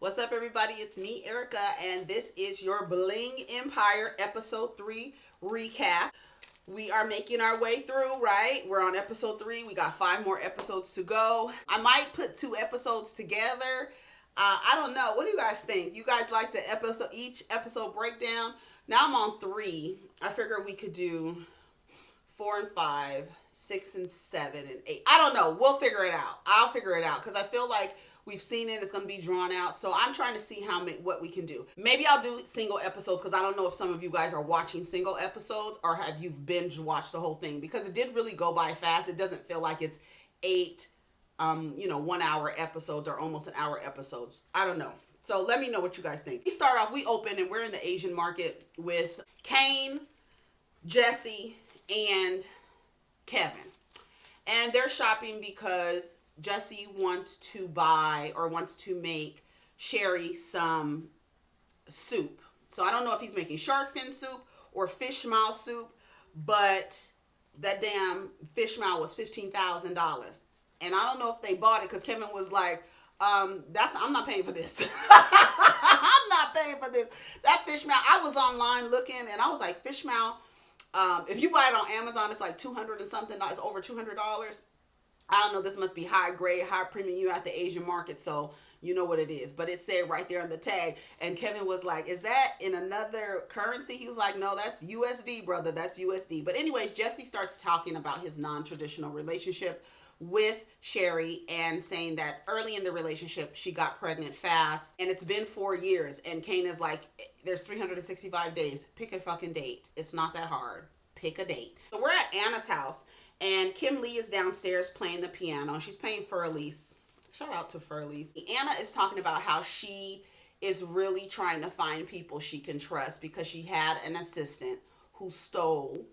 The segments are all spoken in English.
What's up, everybody? It's me, Erica, and this is your Bling Empire Episode 3 recap. We are making our way through, right? We're on Episode 3. We got 5 more episodes to go. I might put 2 episodes together. I don't know. What do you guys think? You guys like the each episode breakdown? Now I'm on 3. I figure we could do 4 and 5, 6 and 7 and 8. I don't know. We'll figure it out. I'll figure it out because I feel like we've seen it. It's going to be drawn out. So I'm trying to see what we can do. Maybe I'll do single episodes because I don't know if some of you guys are watching single episodes or have you binge watched the whole thing, because it did really go by fast. It doesn't feel like it's 8 1 hour episodes or almost an hour episodes. I don't know. So let me know what you guys think. We open and we're in the Asian market with Kane, Jesse, and Kevin. And they're shopping because Jesse wants to make Cherie some soup. So I don't know if he's making shark fin soup or fish maw soup, but that damn fish maw was $15,000. And I don't know if they bought it because Kevin was like, I'm not paying for this. I'm not paying for this. That fish maw, I was online looking and I was like, fish maw, if you buy it on Amazon, it's like $200 and something. It's over $200. I don't know. This must be high grade, high premium. You at the Asian market, so you know what it is. But it said right there on the tag. And Kevin was like, "Is that in another currency?" He was like, "No, that's USD, brother. That's USD." But anyways, Jesse starts talking about his non-traditional relationship with Cherie and saying that early in the relationship she got pregnant fast and it's been 4 years, and Kane is like, there's 365 days. Pick a fucking date. It's not that hard. Pick a date. So we're at Anna's house and Kim Lee is downstairs playing the piano. She's playing Furley's. Shout out to Furley's. Anna is talking about how she is really trying to find people she can trust because she had an assistant who stole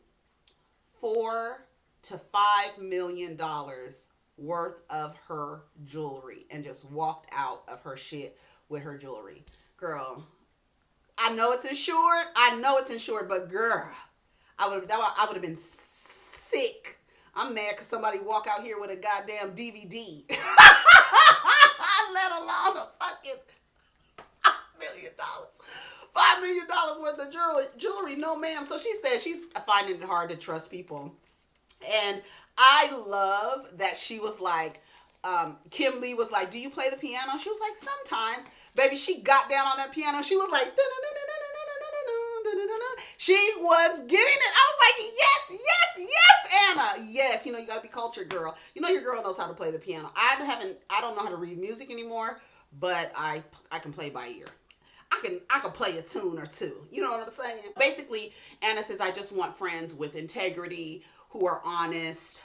$4 to $5 million worth of her jewelry and just walked out of her shit with her jewelry. Girl, I know it's insured, but girl, I would have been sick. I'm mad because somebody walk out here with a goddamn DVD. Let alone a fucking $1 million. $5 million worth of jewelry. No, ma'am. So she said she's finding it hard to trust people. And I love that she was like, Kim Lee was like, "Do you play the piano?" She was like, "Sometimes." Baby, she got down on that piano. She was like, she was getting it. I was like, yes, Anna. Yes, you gotta be cultured, girl. Your girl knows how to play the piano. I don't know how to read music anymore, but I can play by ear. I can play a tune or two. You know what I'm saying? Basically, Anna says, "I just want friends with integrity, who are honest,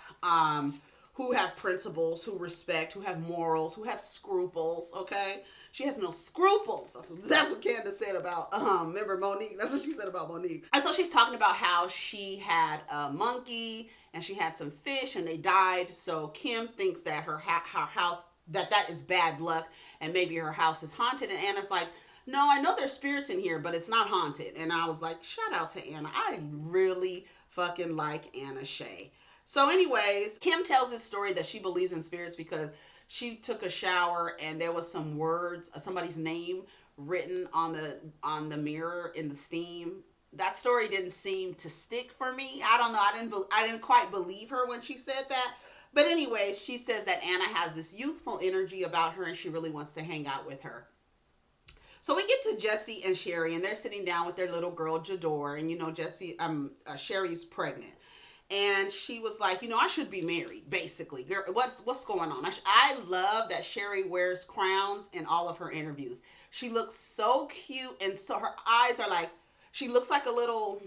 who have principles, who respect, who have morals, who have scruples." Okay, she has no scruples. That's what Candace said about remember Monique. That's what she said about Monique. And so she's talking about how she had a monkey and she had some fish and they died. So Kim thinks that her house that is bad luck and maybe her house is haunted. And Anna's like, "No, I know there's spirits in here, but it's not haunted." And I was like, shout out to Anna. I really fucking like Anna Shea. So anyways, Kim tells this story that she believes in spirits because she took a shower and there was some words, somebody's name written on the mirror in the steam. That story didn't seem to stick for me. I don't know. I didn't quite believe her when she said that. But anyways, she says that Anna has this youthful energy about her and she really wants to hang out with her. So we get to Jesse and Cherie, and they're sitting down with their little girl Jador, and Cherie's pregnant, and she was like, I should be married. Basically, girl, what's going on? I love that Cherie wears crowns in all of her interviews. She looks so cute, and so her eyes are like, she looks like a little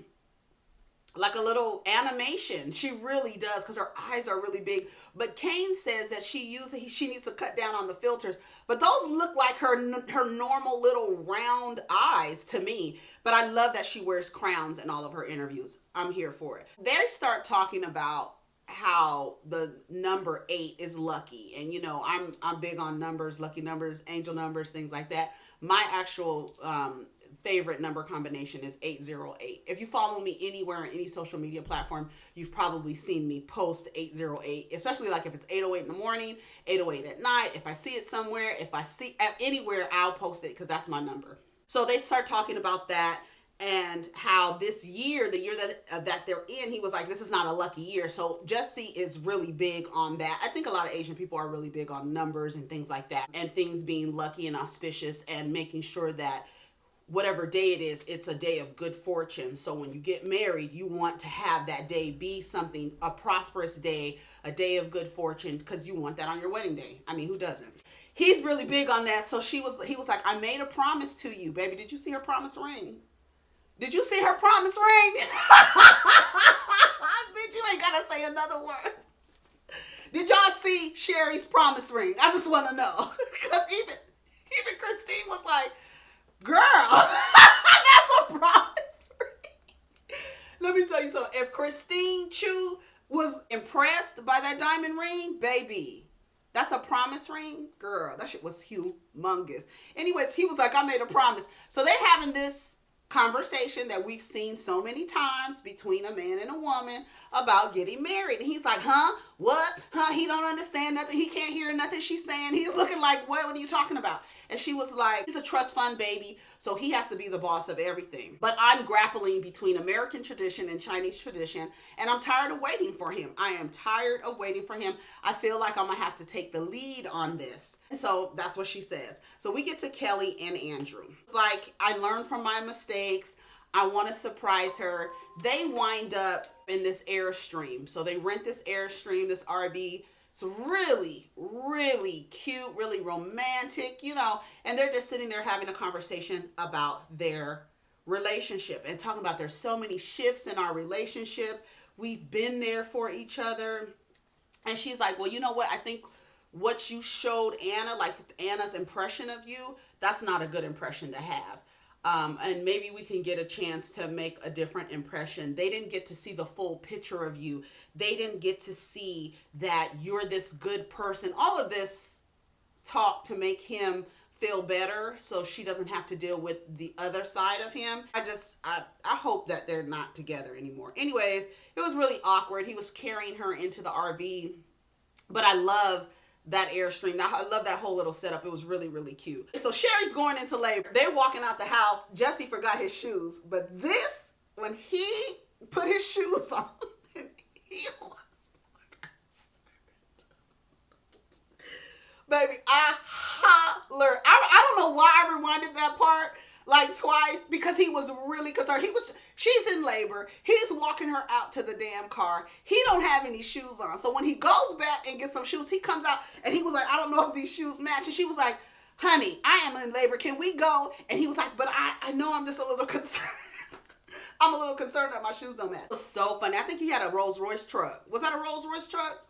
animation. She really does, because her eyes are really big. But Kane says that she needs to cut down on the filters. But those look like her normal little round eyes to me. But I love that she wears crowns in all of her interviews. I'm here for it. They start talking about how the number 8 is lucky. And I'm big on numbers, lucky numbers, angel numbers, things like that. My actual favorite number combination is 808. If you follow me anywhere on any social media platform, you've probably seen me post 808, especially like if it's 808 in the morning, 808 at night. If I see it somewhere, if I see it anywhere, I'll post it because that's my number. So they start talking about that and how this year, the year that they're in, he was like, this is not a lucky year. So Jesse is really big on that. I think a lot of Asian people are really big on numbers and things like that, and things being lucky and auspicious, and making sure that whatever day it is, it's a day of good fortune. So when you get married, you want to have that day be something, a prosperous day, a day of good fortune, because you want that on your wedding day. I mean, who doesn't? He's really big on that. So he was like, I made a promise to you, baby. Did you see her promise ring? Did you see her promise ring? Bitch, you ain't gotta say another word. Did y'all see Cherie's promise ring? I just want to know. Because even Christine was like, girl, that's a promise ring. Let me tell you something. If Christine Chu was impressed by that diamond ring, baby, that's a promise ring. Girl, that shit was humongous. Anyways, he was like, I made a promise. So they're having this conversation that we've seen so many times between a man and a woman about getting married. And he's like, what? He don't understand nothing. He can't hear nothing she's saying. He's looking like, what are you talking about? And she was like, he's a trust fund baby, so he has to be the boss of everything. But I'm grappling between American tradition and Chinese tradition, and I'm tired of waiting for him. I am tired of waiting for him. I feel like I'm gonna have to take the lead on this. So that's what she says. So we get to Kelly and Andrew. It's like, I learned from my mistakes. I want to surprise her. They wind up in this Airstream. So they rent this Airstream, this RV. It's really, really cute, really romantic, and they're just sitting there having a conversation about their relationship and talking about there's so many shifts in our relationship. We've been there for each other. And she's like, well, you know what? I think what you showed Anna, like Anna's impression of you, that's not a good impression to have. And maybe we can get a chance to make a different impression. They didn't get to see the full picture of you. They didn't get to see that you're this good person. All of this talk to make him feel better so she doesn't have to deal with the other side of him. I hope that they're not together anymore. Anyways, it was really awkward. He was carrying her into the RV, but I love that Airstream. I love that whole little setup. It was really, really cute. So Cherie's going into labor. They're walking out the house. Jesse forgot his shoes. But this, when he put his shoes on, he was... Baby, I hollered. I don't know why I rewinded that part like twice, because he was really concerned. She's in labor. He's walking her out to the damn car. He don't have any shoes on. So when he goes back and gets some shoes, he comes out and he was like, I don't know if these shoes match. And she was like, honey, I am in labor. Can we go? And he was like, but I know I'm just a little concerned. I'm a little concerned that my shoes don't match. It was so funny. I think he had a Rolls Royce truck. Was that a Rolls Royce truck?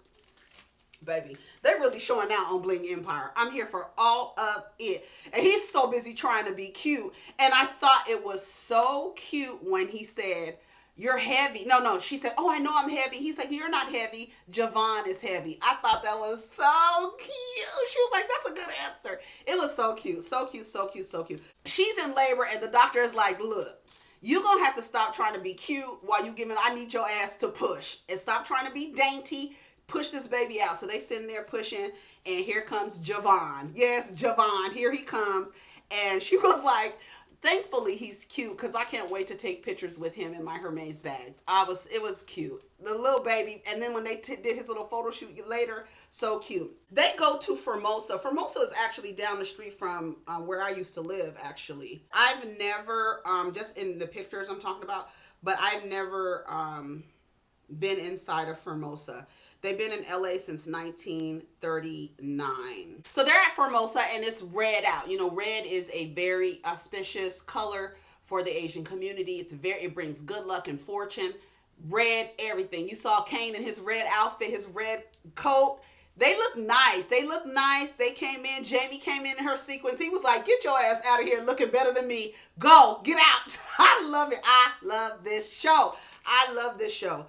Baby, they're really showing out on Bling Empire. I'm here for all of it. And he's so busy trying to be cute. And I thought it was so cute when he said, you're heavy. No, she said, oh, I know I'm heavy. He said, you're not heavy. Javon is heavy. I thought that was so cute. She was like, that's a good answer. It was so cute. So cute, so cute, so cute. She's in labor and the doctor is like, look, you're going to have to stop trying to be cute while you I need your ass to push. And stop trying to be dainty. Push this baby out. So they sitting there pushing, and here comes Javon. Yes, Javon, here he comes. And she was like, thankfully he's cute, because I can't wait to take pictures with him in my Hermes bags. It was cute. The little baby, and then when they did his little photo shoot later, so cute. They go to Formosa. Formosa is actually down the street from where I used to live, actually. I've never, just in the pictures I'm talking about, but I've never been inside of Formosa. They've been in LA since 1939. So they're at Formosa and it's red out. Red is a very auspicious color for the Asian community. It brings good luck and fortune. Red, everything. You saw Kane in his red outfit, his red coat. They look nice. They came in. Jamie came in her sequence. He was like, get your ass out of here looking better than me. Go, get out. I love it. I love this show.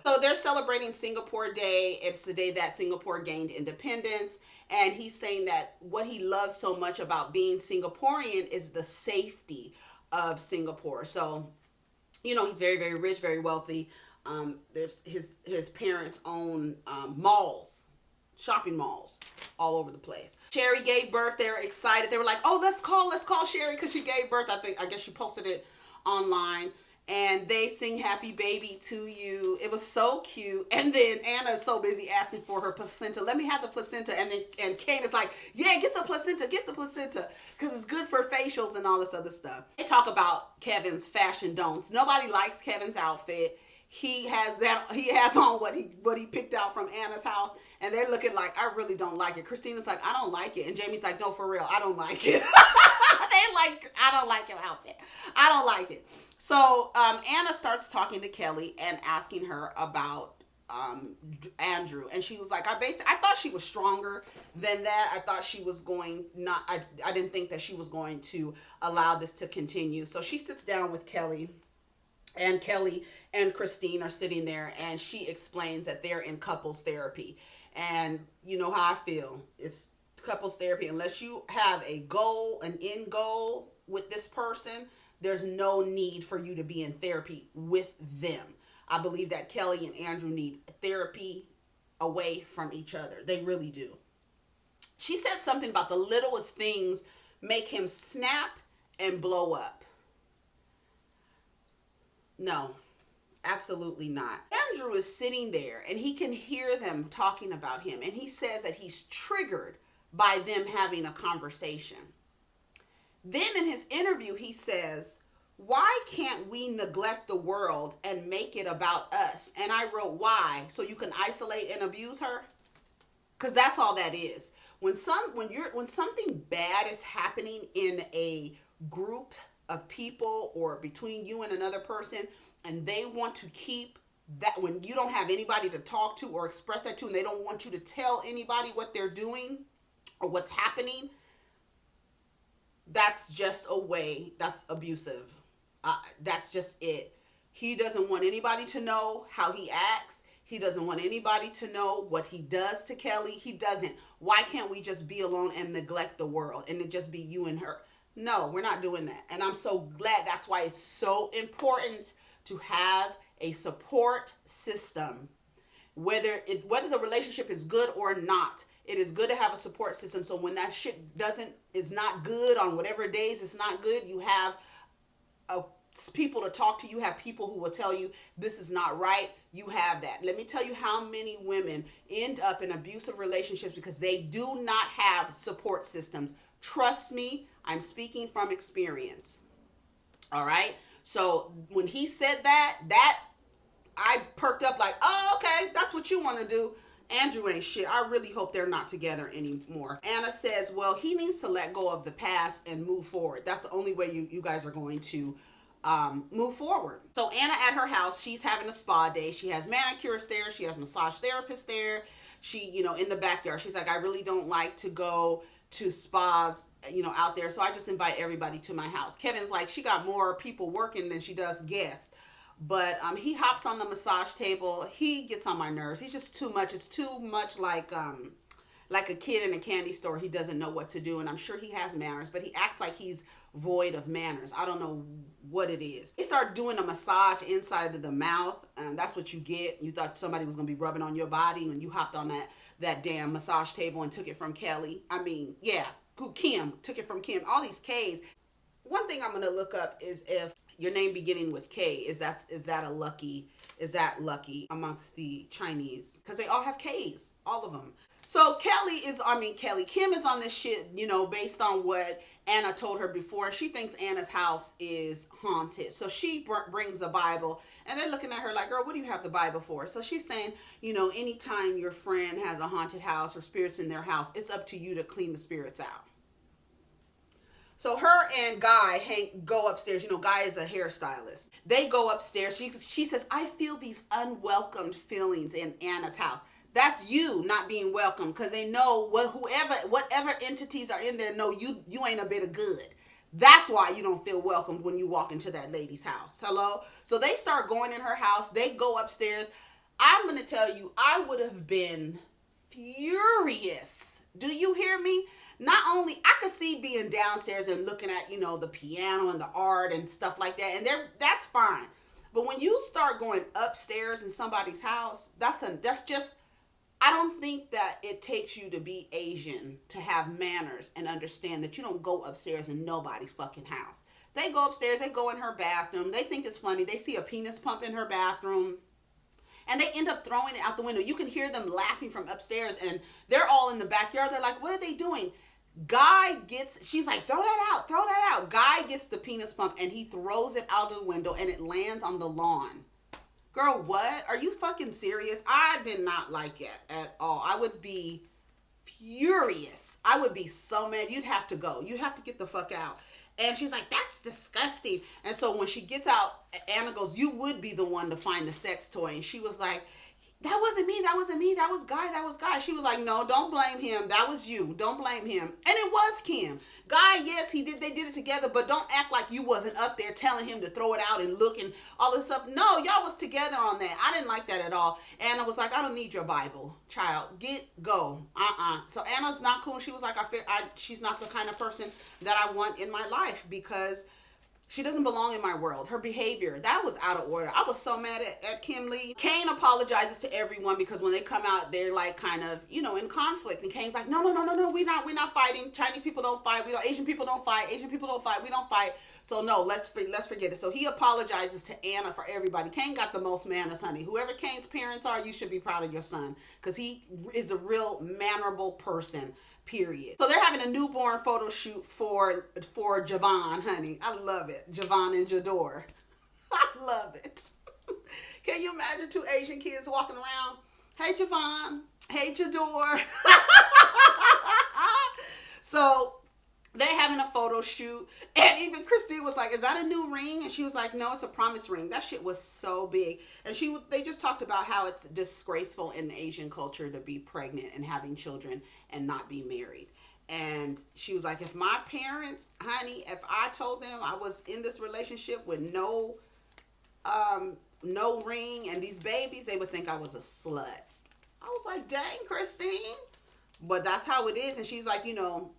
So they're celebrating Singapore Day. It's the day that Singapore gained independence. And he's saying that what he loves so much about being Singaporean is the safety of Singapore. So, you know, he's very, very rich, very wealthy. There's his parents own malls, shopping malls all over the place. Cherie gave birth. They were excited. They were like, "Oh, let's call Cherie because she gave birth." I guess she posted it online. And they sing "Happy Baby to You." It was so cute. And then Anna is so busy asking for her placenta. Let me have the placenta. And Kane is like, "Yeah, get the placenta, because it's good for facials and all this other stuff." They talk about Kevin's fashion don'ts. Nobody likes Kevin's outfit. He has on what he picked out from Anna's house, and they're looking like, "I really don't like it." Christina's like, "I don't like it," and Jamie's like, "No, for real, I don't like it." They like, "I don't like your outfit. I don't like it." So Anna starts talking to Kelly and asking her about Andrew, and she was like, I thought she was stronger than that. I thought she was going not. I didn't think that she was going to allow this to continue. So she sits down with Kelly. And Kelly and Christine are sitting there, and she explains that they're in couples therapy. And you know how I feel. It's couples therapy. Unless you have a goal, an end goal with this person, there's no need for you to be in therapy with them. I believe that Kelly and Andrew need therapy away from each other. They really do. She said something about the littlest things make him snap and blow up. No, absolutely not. Andrew is sitting there and he can hear them talking about him. And he says that he's triggered by them having a conversation. Then in his interview, he says, "Why can't we neglect the world and make it about us?" And I wrote, "Why? So you can isolate and abuse her?" Because that's all that is. When something bad is happening in a group of people or between you and another person, and they want to keep that, when you don't have anybody to talk to or express that to, and they don't want you to tell anybody what they're doing or what's happening, that's just a way, that's abusive. That's just it. He doesn't want anybody to know how he acts. He doesn't want anybody to know what he does to Kelly. He doesn't. Why can't we just be alone and neglect the world and it just be you and her? No, we're not doing that. And I'm so glad. That's why it's so important to have a support system. Whether the relationship is good or not, it is good to have a support system. So when that shit is not good on whatever days it's not good, you have people to talk to. You have people who will tell you this is not right. You have that. Let me tell you how many women end up in abusive relationships because they do not have support systems. Trust me, I'm speaking from experience. All right. So when he said that I perked up like, "Oh, okay, that's what you want to do." Andrew ain't shit. I really hope they're not together anymore. Anna says, well, he needs to let go of the past and move forward. That's the only way you guys are going to move forward. So Anna at her house, she's having a spa day. She has manicurists there. She has massage therapists there. She, in the backyard, she's like, "I really don't like to go to spas, out there. So I just invite everybody to my house." Kevin's like, "She got more people working than she does guests." But he hops on the massage table. He gets on my nerves. He's just too much. It's too much like a kid in a candy store. He doesn't know what to do. And I'm sure he has manners, but he acts like he's void of manners. I don't know what it is. They start doing a massage inside of the mouth. And that's what you get. You thought somebody was going to be rubbing on your body when you hopped on that damn massage table and took it from Kelly. I mean, yeah. Kim took it from Kim. All these K's. One thing I'm going to look up is if your name beginning with K, is that lucky amongst the Chinese? Because they all have K's, all of them. So Kim is on this shit, based on what Anna told her before. She thinks Anna's house is haunted. So she brings a Bible, and they're looking at her like, "Girl, what do you have the Bible for?" So she's saying, anytime your friend has a haunted house or spirits in their house, it's up to you to clean the spirits out. So her and Guy go upstairs. Guy is a hairstylist. They go upstairs. She says, "I feel these unwelcomed feelings in Anna's house." That's you not being welcome, because they know whatever entities are in there know you ain't a bit of good. That's why you don't feel welcomed when you walk into that lady's house. Hello? So they start going in her house. They go upstairs. I'm going to tell you, I would have been furious. Do you hear me? not only I could see being downstairs and looking at, you know, the piano and the art and stuff like that, and that's fine. But when you start going upstairs in somebody's house, that's just, I don't think that it takes you to be Asian to have manners and understand that you don't go upstairs in nobody's fucking house. They go upstairs, they go in her bathroom, they think it's funny, they see a penis pump in her bathroom, and they end up throwing it out the window. You can hear them laughing from upstairs, and they're all in the backyard. They're like, what are they doing? She's like, throw that out, throw that out. Guy gets the penis pump, and he throws it out of the window, and it lands on the lawn. Girl, what? Are you fucking serious? I did not like it at all. I would be furious. I would be so mad. You'd have to go. You'd have to get the fuck out. And she's like, that's disgusting. And so when she gets out, Anna goes, you would be the one to find the sex toy. And she was like, that wasn't me, that wasn't me, that was Guy. She was like, no, don't blame him. That was you. Don't blame him. And it was Kim. Guy, yes, they did it together, but don't act like you wasn't up there telling him to throw it out and look and all this stuff. No, y'all was together on that. I didn't like that at all. Anna was like, I don't need your Bible, child. Go. So Anna's not cool. She was like, she's not the kind of person that I want in my life because she doesn't belong in my world. Her behavior, that was out of order. I was so mad at Kim Lee. Kane apologizes to everyone because when they come out, they're like kind of, you know, in conflict. And Kane's like, no, we're not fighting. Chinese people don't fight. Asian people don't fight. Asian people don't fight. We don't fight. So no, let's forget it. So he apologizes to Anna for everybody. Kane got the most manners, honey. Whoever Kane's parents are, you should be proud of your son because he is a real mannerable person. Period. So they're having a newborn photo shoot for Javon, honey. I love it. Javon and Jador. I love it. Can you imagine two Asian kids walking around? Hey, Javon. Hey, Jador. So they're having a photo shoot, and even Christine was like, is that a new ring? And she was like, no, it's a promise ring. That shit was so big. And they just talked about how it's disgraceful in the Asian culture to be pregnant and having children and not be married. And she was like, if my parents, honey, if I told them I was in this relationship with no ring and these babies, they would think I was a slut. I was like, dang, Christine. But that's how it is. And she's like, you know,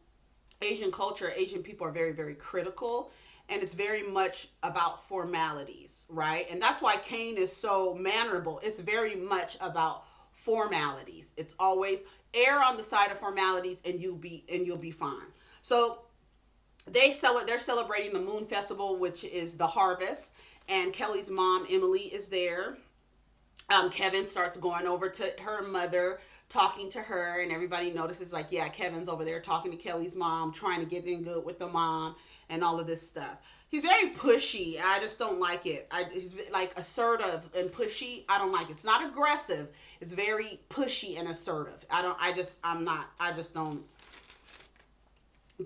Asian culture, Asian people are very, very critical, and it's very much about formalities, right? And that's why Kane is so mannerable. It's very much about formalities. It's always err on the side of formalities, and you'll be fine. So they're celebrating the Moon Festival, which is the harvest, and Kelly's mom Emily is there. Kevin starts going over to her mother, talking to her, and everybody notices like, yeah, Kevin's over there talking to Kelly's mom, trying to get in good with the mom and all of this stuff. He's very pushy. I just don't like it. He's like assertive and pushy. I don't like it. It's not aggressive. It's very pushy and assertive. I just don't.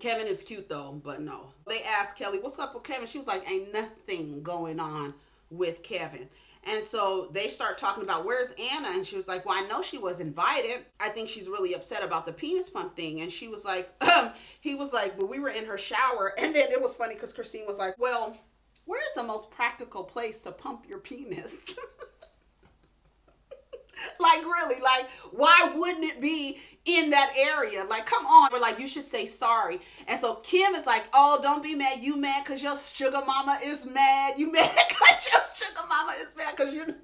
Kevin is cute though, but no. They asked Kelly, what's up with Kevin? She was like, ain't nothing going on with Kevin. And so they start talking about, where's Anna? And she was like, well, I know she was invited. I think she's really upset about the penis pump thing. And she was like, he was like, well, we were in her shower. And then it was funny because Christine was like, well, where's the most practical place to pump your penis? Like, really, like, why wouldn't it be in that area? Like, come on. We're like, you should say sorry. And so Kim is like, oh, don't be mad. You mad because your sugar mama is mad. You mad because your sugar mama is mad because, you know,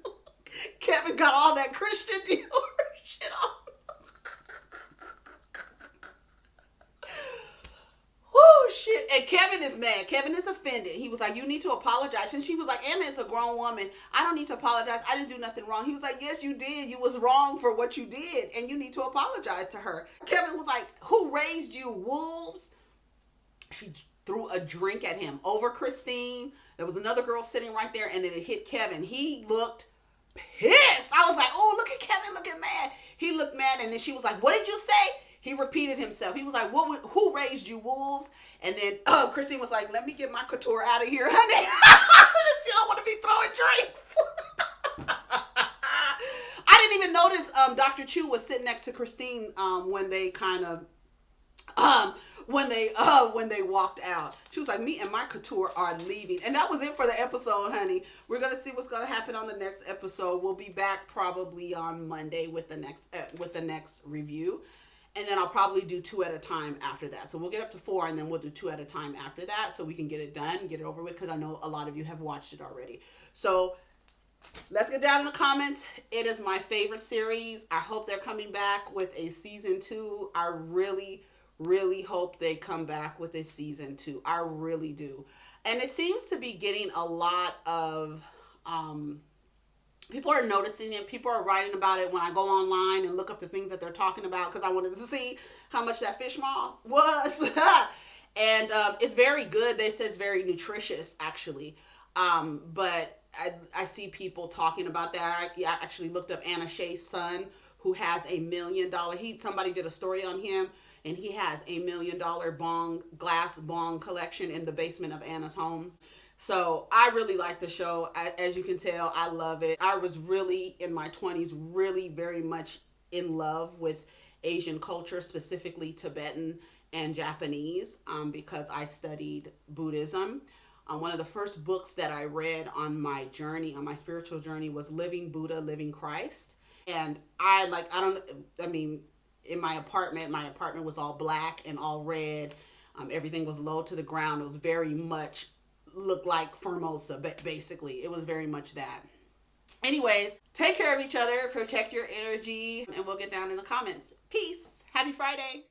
Kevin got all that Christian Dior shit on. Oh, shit. And Kevin is mad. Kevin is offended. He was like, you need to apologize. And she was like, Anna is a grown woman. I don't need to apologize. I didn't do nothing wrong. He was like, yes, you did. You was wrong for what you did. And you need to apologize to her. Kevin was like, who raised you, wolves? She threw a drink at him over Christine. There was another girl sitting right there, and then it hit Kevin. He looked pissed. I was like, oh, look at Kevin looking mad. He looked mad, and then she was like, what did you say? He repeated himself. He was like, who raised you, wolves? And then Christine was like, let me get my couture out of here, honey. Y'all want to be throwing drinks. I didn't even notice Dr. Chu was sitting next to Christine when they kind of when they walked out. She was like, me and my couture are leaving. And that was it for the episode, honey. We're going to see what's going to happen on the next episode. We'll be back probably on Monday with the next review. And then I'll probably do 2 at a time after that. So we'll get up to 4 and then we'll do 2 at a time after that so we can get it done, get it over with, because I know a lot of you have watched it already. So let's get down in the comments. It is my favorite series. I hope they're coming back with a season 2. I really, really hope they come back with a season 2. I really do. And it seems to be getting a lot of people are noticing it. People are writing about it when I go online and look up the things that they're talking about, because I wanted to see how much that fish maw was. And it's very good. They said it's very nutritious, actually. But I see people talking about that. I actually looked up Anna Shea's son, who has $1 million. Somebody did a story on him, and he has $1 million glass bong collection in the basement of Anna's home. So I really like the show. As you can tell, I love it. I was really in my 20s, really very much in love with Asian culture, specifically Tibetan and Japanese, because I studied Buddhism. One of the first books that I read on my journey, on my spiritual journey, was Living Buddha, Living Christ. And in my apartment was all black and all red. Everything was low to the ground. It was very much looked like Formosa, but basically it was very much that. Anyways, take care of each other, protect your energy, and we'll get down in the comments. Peace. Happy Friday.